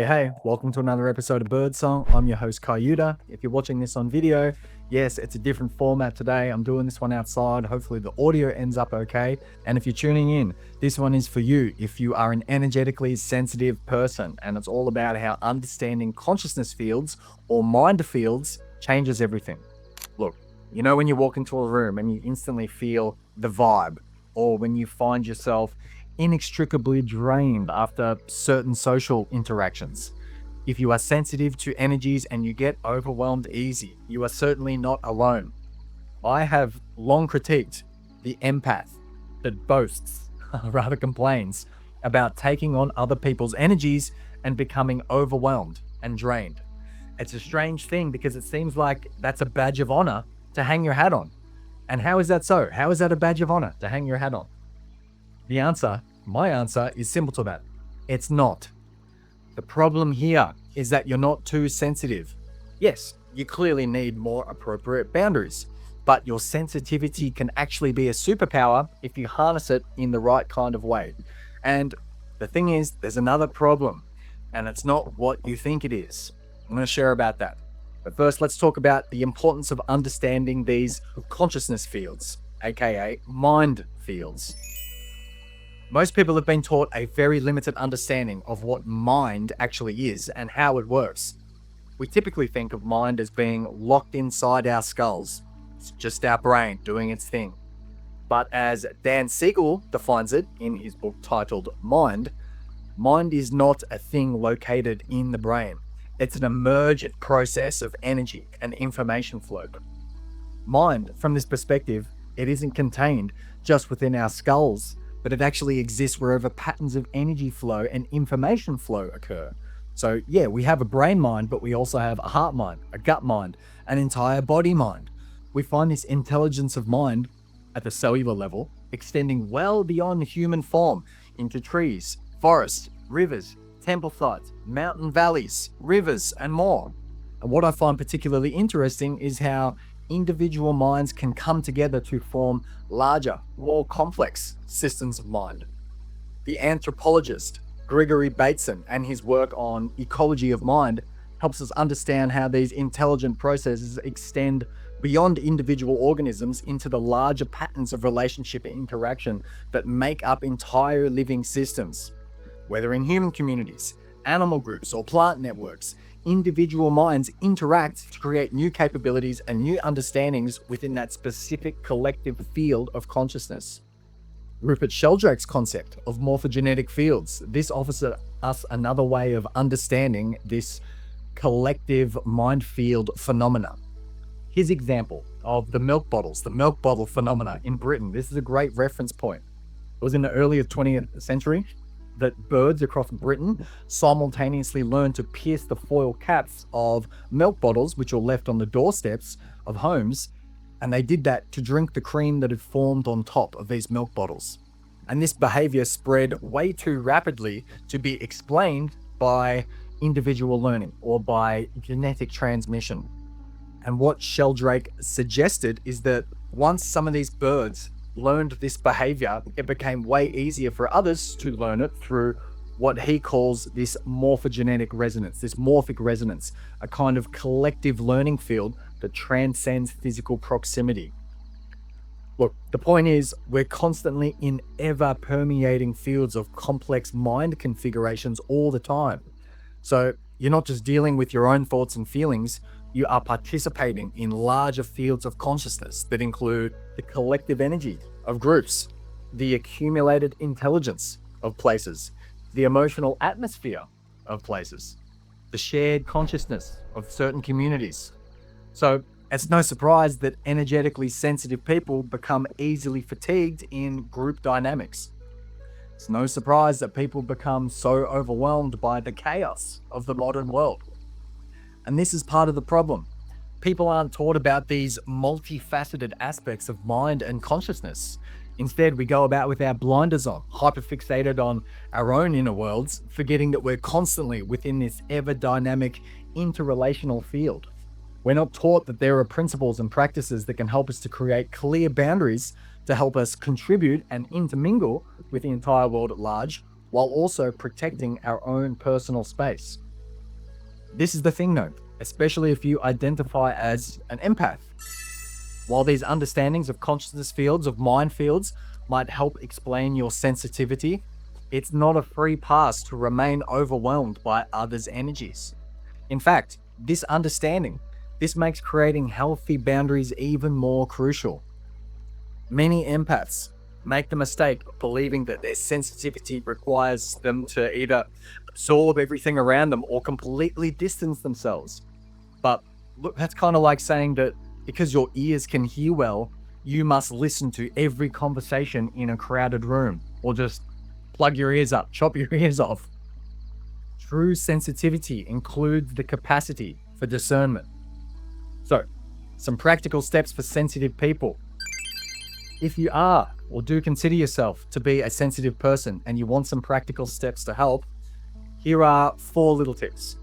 Hey, welcome to another episode of Birdsong. I'm your host, Caiyuda. If you're watching this on video, yes, it's a different format today. I'm doing this one outside. Hopefully the audio ends up okay. And if you're tuning in, this one is for you if you are an energetically sensitive person. And it's all about how understanding consciousness fields or mind fields changes everything. Look, you know when you walk into a room and you instantly feel the vibe, or when you find yourself inextricably drained after certain social interactions. If you are sensitive to energies and you get overwhelmed easy, you are certainly not alone. I have long critiqued the empath that boasts, rather complains, about taking on other people's energies and becoming overwhelmed and drained. It's a strange thing because it seems like that's a badge of honor to hang your hat on. And how is that so? How is that a badge of honor to hang your hat on? My answer is simple to that. It's not. The problem here is that you're not too sensitive. Yes, you clearly need more appropriate boundaries, but your sensitivity can actually be a superpower if you harness it in the right kind of way. And the thing is, there's another problem, and it's not what you think it is. I'm going to share about that. But first, let's talk about the importance of understanding these consciousness fields, aka mind fields. Most people have been taught a very limited understanding of what mind actually is and how it works. We typically think of mind as being locked inside our skulls. It's just our brain doing its thing. But as Dan Siegel defines it in his book titled Mind is not a thing located in the brain. It's an emergent process of energy and information flow. Mind, from this perspective, it isn't contained just within our skulls, but it actually exists wherever patterns of energy flow and information flow occur. So yeah, we have a brain mind, but we also have a heart mind, a gut mind, an entire body mind. We find this intelligence of mind at the cellular level, extending well beyond human form into trees, forests, rivers, temple sites, mountain valleys, rivers, and more. And what I find particularly interesting is how individual minds can come together to form larger, more complex systems of mind. The anthropologist Gregory Bateson and his work on ecology of mind helps us understand how these intelligent processes extend beyond individual organisms into the larger patterns of relationship and interaction that make up entire living systems. Whether in human communities, animal groups, or plant networks, individual minds interact to create new capabilities and new understandings within that specific collective field of consciousness. Rupert Sheldrake's concept of morphogenetic fields, this offers us another way of understanding this collective mind field phenomena. His example of the milk bottle phenomena in Britain, this is a great reference point. It was in the early 20th century that birds across Britain simultaneously learned to pierce the foil caps of milk bottles which were left on the doorsteps of homes, and they did that to drink the cream that had formed on top of these milk bottles. And this behavior spread way too rapidly to be explained by individual learning or by genetic transmission. And what Sheldrake suggested is that once some of these birds learned this behavior, it became way easier for others to learn it through what he calls this morphogenetic resonance, this morphic resonance, a kind of collective learning field that transcends physical proximity. Look, the point is, we're constantly in ever permeating fields of complex mind configurations all the time. So you're not just dealing with your own thoughts and feelings, you are participating in larger fields of consciousness that include the collective energy of groups, the accumulated intelligence of places, the emotional atmosphere of places, the shared consciousness of certain communities. So it's no surprise that energetically sensitive people become easily fatigued in group dynamics. It's no surprise that people become so overwhelmed by the chaos of the modern world. And this is part of the problem. People aren't taught about these multifaceted aspects of mind and consciousness. Instead, we go about with our blinders on, hyperfixated on our own inner worlds, forgetting that we're constantly within this ever-dynamic interrelational field. We're not taught that there are principles and practices that can help us to create clear boundaries to help us contribute and intermingle with the entire world at large, while also protecting our own personal space. This is the thing though, especially if you identify as an empath. While these understandings of consciousness fields, of mind fields, might help explain your sensitivity, it's not a free pass to remain overwhelmed by others' energies. In fact, this understanding, this makes creating healthy boundaries even more crucial. Many empaths make the mistake of believing that their sensitivity requires them to either absorb everything around them or completely distance themselves. But look, that's kind of like saying that because your ears can hear well, you must listen to every conversation in a crowded room, or just plug your ears up, chop your ears off. True sensitivity includes the capacity for discernment. So, some practical steps for sensitive people. If you are or do consider yourself to be a sensitive person and you want some practical steps to help, here are 4 little tips.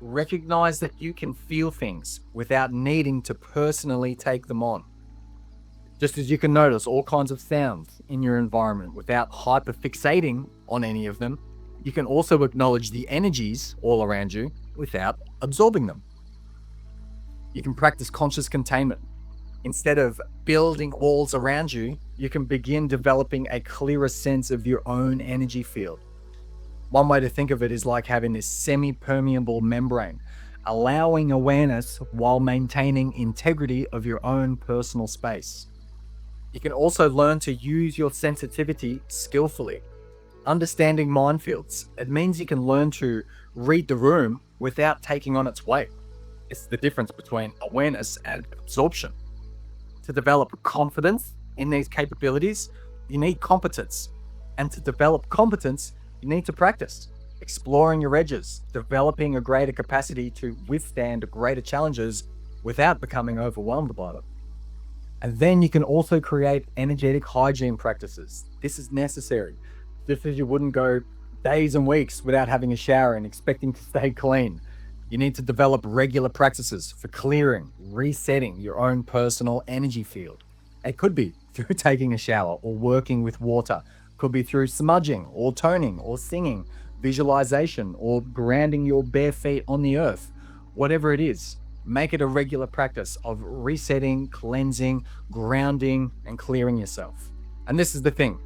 Recognize that you can feel things without needing to personally take them on. Just as you can notice all kinds of sounds in your environment without hyperfixating on any of them, you can also acknowledge the energies all around you without absorbing them. You can practice conscious containment. Instead of building walls around you, you can begin developing a clearer sense of your own energy field. One way to think of it is like having this semi-permeable membrane, allowing awareness while maintaining integrity of your own personal space. You can also learn to use your sensitivity skillfully. Understanding minefields, it means you can learn to read the room without taking on its weight. It's the difference between awareness and absorption. To develop confidence in these capabilities, you need competence. And to develop competence, you need to practice, exploring your edges, developing a greater capacity to withstand greater challenges without becoming overwhelmed by them. And then you can also create energetic hygiene practices. This is necessary, just as you wouldn't go days and weeks without having a shower and expecting to stay clean. You need to develop regular practices for clearing, resetting your own personal energy field. It could be through taking a shower or working with water. Could be through smudging or toning or singing, visualization or grounding your bare feet on the earth. Whatever it is, make it a regular practice of resetting, cleansing, grounding, and clearing yourself. And this is the thing.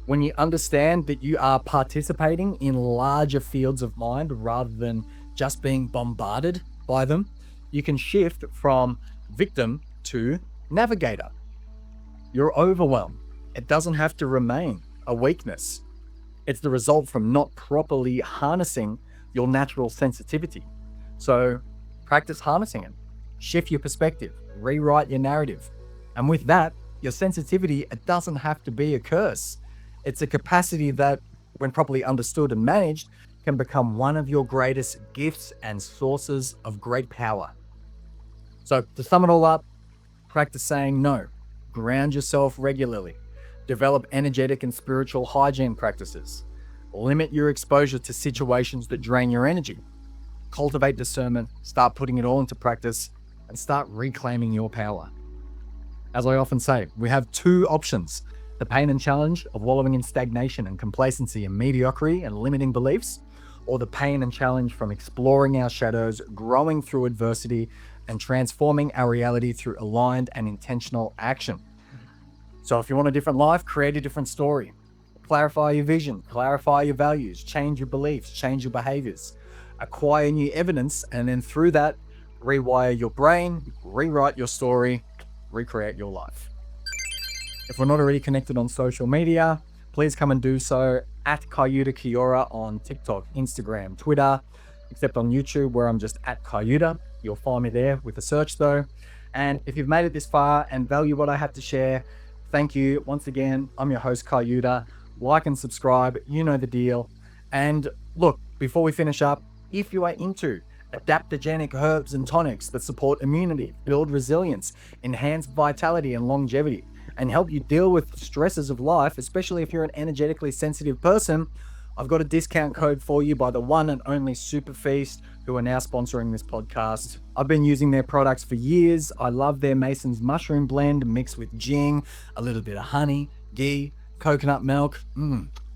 When you understand that you are participating in larger fields of mind rather than just being bombarded by them, you can shift from victim to navigator. You're overwhelmed. It doesn't have to remain a weakness. It's the result from not properly harnessing your natural sensitivity. So practice harnessing it. Shift your perspective, rewrite your narrative. And with that, your sensitivity, it doesn't have to be a curse. It's a capacity that, when properly understood and managed, can become one of your greatest gifts and sources of great power. So to sum it all up, practice saying no, ground yourself regularly, develop energetic and spiritual hygiene practices, limit your exposure to situations that drain your energy, cultivate discernment, start putting it all into practice, and start reclaiming your power. As I often say, we have 2 options: the pain and challenge of wallowing in stagnation and complacency and mediocrity and limiting beliefs, or the pain and challenge from exploring our shadows, growing through adversity, and transforming our reality through aligned and intentional action. So if you want a different life, create a different story. Clarify your vision, clarify your values, change your beliefs, change your behaviors, acquire new evidence, and then through that, rewire your brain, rewrite your story, recreate your life. If we're not already connected on social media, please come and do so at Caiyuda Kiora on TikTok, Instagram, Twitter, except on YouTube where I'm just at Caiyuda. You'll find me there with a search though. And if you've made it this far and value what I have to share, thank you. Once again, I'm your host, Caiyuda. Like and subscribe, you know the deal. And look, before we finish up, if you are into adaptogenic herbs and tonics that support immunity, build resilience, enhance vitality and longevity, and help you deal with the stresses of life, especially if you're an energetically sensitive person, I've got a discount code for you by the one and only Super Feast, who are now sponsoring this podcast. I've been using their products for years. I love their Mason's mushroom blend mixed with jing, a little bit of honey, ghee, coconut milk.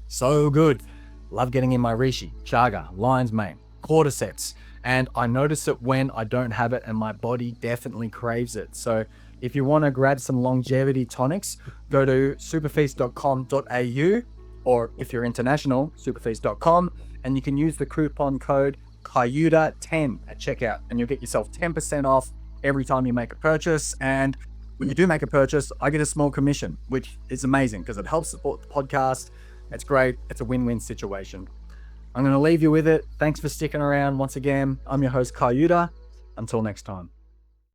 So good. Love getting in my reishi, chaga, lion's mane, cordyceps, and I notice it when I don't have it and my body definitely craves it. So if you want to grab some longevity tonics, go to superfeast.com.au, or if you're international, superfeast.com, and you can use the coupon code Caiyuda10 at checkout, and you'll get yourself 10% off every time you make a purchase. And when you do make a purchase, I get a small commission, which is amazing because it helps support the podcast. It's great. It's a win-win situation. I'm going to leave you with it. Thanks for sticking around once again. I'm your host, Caiyuda. Until next time.